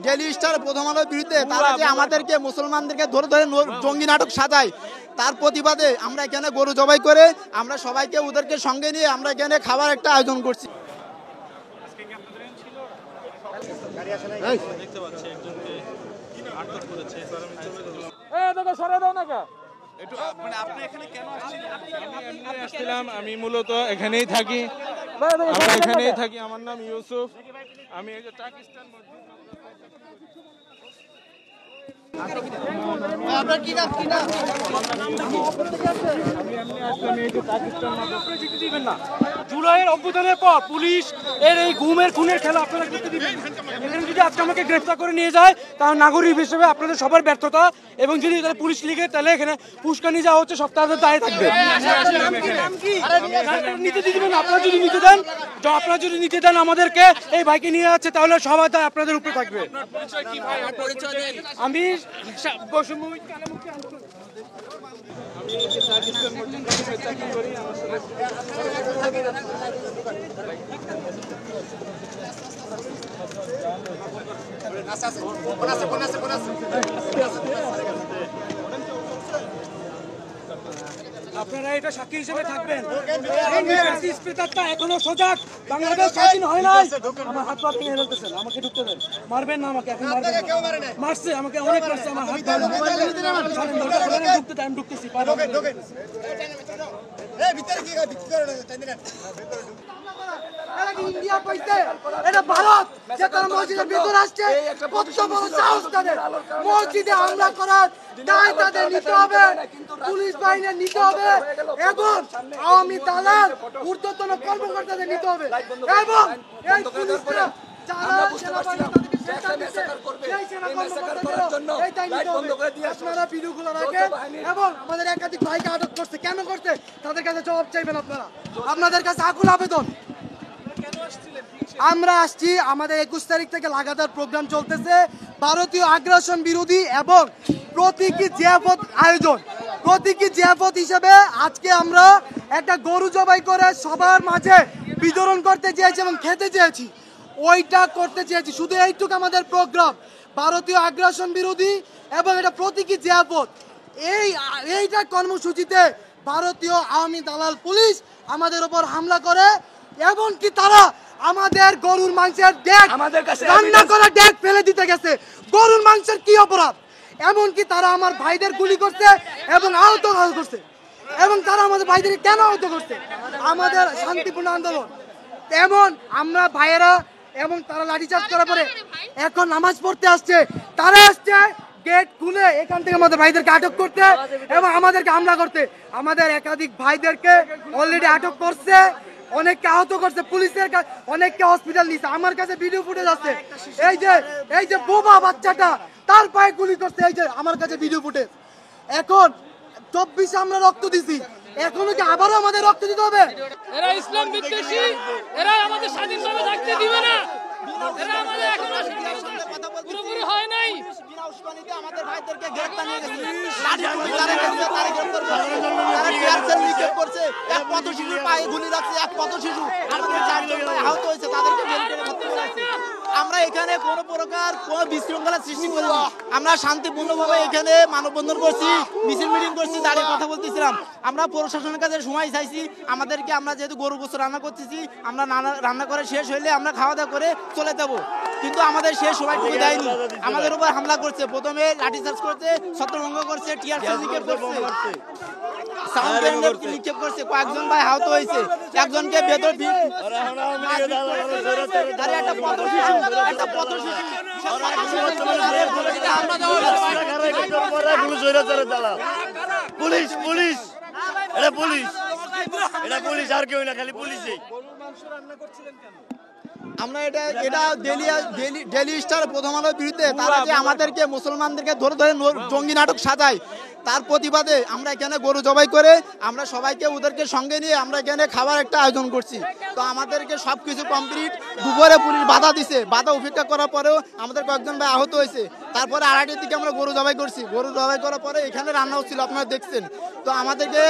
Daily star প্রথম আলোর বিরুদ্ধে তারা যে আমাদেরকে মুসলমানদেরকে ধরে ধরে জঙ্গি নাটক সাজায়, তার প্রতিবাদে আমরা এখানে গরু জবাই করে আমরা সবাইকে ওদেরকে সঙ্গে নিয়ে আমরা এখানে খাবার একটা আয়োজন করছি। আমি মূলত এখানেই থাকি, আমার নাম ইউসুফ। আমি এই যে পাকিস্তান জুলাইয়ের অভ্যুত্থানের পর পুলিশ এর এই গুমের খুনের খেলা আপনারা করতে দিবেন? এখানে যদি আজকে আমাকে গ্রেফতার করে নিয়ে যায় তাহলে নাগরিক হিসেবে আপনাদের সবার ব্যর্থতা, এবং যদি তাহলে পুলিশ লিগে তাহলে এখানে পুষ্কানি যাওয়া হচ্ছে সপ্তাহে দাঁড়িয়ে থাকবে। নিতে দিবেন আপনারা, যদি নিতে দেন আমাদেরকে এই ভাইকে নিয়ে যাচ্ছে তাহলে সবাই তাই আপনাদের উপরে থাকবে। আমি আপনারা এটা সাক্ষী হিসেবে থাকবেন। এখনো সজাগ, বাংলাদেশ স্বাধীন হয় নাই। আমার হাত পা ভেঙে ফেলতেছেন, আমাকে ঢুকতে দেন। মারবেন না আমাকে, এখন মারছে আমাকে, অনেক মারছে। আমার হাত ঢুকতে দেন, আমি ঢুকতেছি। ইন্ডিয়া পাইছে, এটা ভারত, যে তারা মসজিদের ভিতরে আসছে, কত বড় সাহস তাদের। মসজিদে হামলা করার দায় তাদের নিতে হবে, পুলিশ বাহিনী নিতে হবে, এবং আওয়ামী দালাল ঊর্ধ্বতন কর্মকর্তাদের নিতে হবে, এবং এই পুলিশরা যারা সেনাবাহিনী আপনারা ভিডিওগুলো রাখেন, এবং আমাদের একাধিক ভাইকে আটক করছে। কেন করছে তাদের কাছে জবাব চাইবেন আপনারা, আপনাদের কাছে আকুল আবেদন। আমরা আসছি, আমাদের 21 তারিখ থেকে লাগাতার প্রোগ্রাম চলতেছে ভারতীয় আগ্রাসন বিরোধী এবং প্রতীকী জিয়াফত আয়োজন। প্রতীকী জিয়াফত হিসেবে আজকে আমরা একটা গরু জবাই করে সবার মাঝে বিতরণ করতে চেয়েছি এবং খেতে চেয়েছি, ওইটা করতে চেয়েছি। শুধু এইটুকু আমাদের প্রোগ্রাম, ভারতীয় আগ্রাসন বিরোধী এবং এটা প্রতীকী জিয়াফত। এইটা কর্মসূচিতে ভারতীয় আওয়ামী দালাল পুলিশ আমাদের উপর হামলা করে, এমনকি তারা আমাদের গরুর মাংসের ডেক, রান্না করা ডেক ফেলে দিতে গেছে। গরুর মাংসের কি অপরাধ? এমনকি তারা আমার ভাইদের গুলি করছে এবং আহত করছে, এবং তারা আমাদের ভাইদের কেন আহত করছে? আমাদের শান্তিপূর্ণ আন্দোলন। এমন আমরা ভাইয়েরা, এবং তারা লাঠিচার্জ করার পরে এখন নামাজ পড়তে আসছে, তারা আসছে গেট খুলে এখান থেকে আমাদের ভাইদেরকে আটক করতে এবং আমাদেরকে হামলা করতে। আমাদের একাধিক ভাইদেরকে অলরেডি আটক করছে, অনেককে আহত করছে, পুলিশের অনেককে হসপিটাল নিচ্ছে। আমার কাছে ভিডিও ফুটেজ আছে, এই যে বোবা বাচ্চাটা তার পায়ে গুলি করছে, এই যে আমার কাছে ভিডিও ফুটেজ। এখন 24 আমরা রক্ত দিছি, এখনো কি আবারও আমাদের রক্ত দিতে হবে? এরা ইসলাম বিদ্বেষী, এরা আমাদের স্বাধীনভাবে থাকতে দিবে না, এরা আমাদের এখনো পুরোপুরি হয় নাই। আমাদের ভাইদেরকে গ্রেফতার নিয়ে গেছে, লাঠি গুলি তারা গ্রেফতার তারা টিয়ার সেল নিক্ষেপ করছে, এক পথ শিশুর পায়ে গুলি লাগছে, এক পথ শিশু আমাদের 4 জন ভাই আহত হয়েছে, তাদেরকে মেডিকেলে ভর্তি করা হয়েছে। আমরা এখানে কোনো প্রকার কোনো বিশৃঙ্খলা সৃষ্টি করি না, আমরা শান্তিপূর্ণভাবে এখানে মানববন্ধন করছি, মিছিল মিটিং করছি, দাঁড়িয়ে কথা বলতেছিলাম। আমরা প্রশাসনের কাছে সময় চাইছি, আমাদেরকে, আমরা যেহেতু গরু গোশত রান্না করতেছি, আমরা রান্না করে শেষ হইলে আমরা খাওয়া দাওয়া করে চলে যাব, কিন্তু আমাদের শেষ সময়টুকু দেয়নি। আমাদের উপর হামলা করছে, প্রথমে লাঠিচার্জ করছে, ছত্রভঙ্গ করছে, টিয়ার সেল নিক্ষেপ করছে, সাউন্ড গ্রেনেড নিক্ষেপ করছে, কয়েকজন ভাই আহত হয়েছে, একজনকে ভেতর পুলিশ পুলিশ এটা পুলিশ, এটা পুলিশ, আর কেউ না, খালি পুলিশই। আমরা এটা ডেইলি স্টার প্রথম আলোর বিরুদ্ধে তারা যে আমাদেরকে মুসলমানদেরকে ধরে ধরে জঙ্গি নাটক সাজায়, তার প্রতিবাদে আমরা এখানে গরু জবাই করে আমরা সবাইকে ওদেরকে সঙ্গে নিয়ে আমরা এখানে খাবার একটা আয়োজন করছি। তো আমাদেরকে সব কিছু কমপ্লিট, দুপুরে পুলিশ বাধা দিছে, বাধা উপেক্ষা করার পরেও আমাদের কয়েকজন ভাই আহত হয়েছে। তারপরে 2:30টার দিকে আমরা গরু জবাই করছি, গরু জবাই করার পরে এখানে রান্না হচ্ছিল, আপনারা দেখছেন। তো আমাদেরকে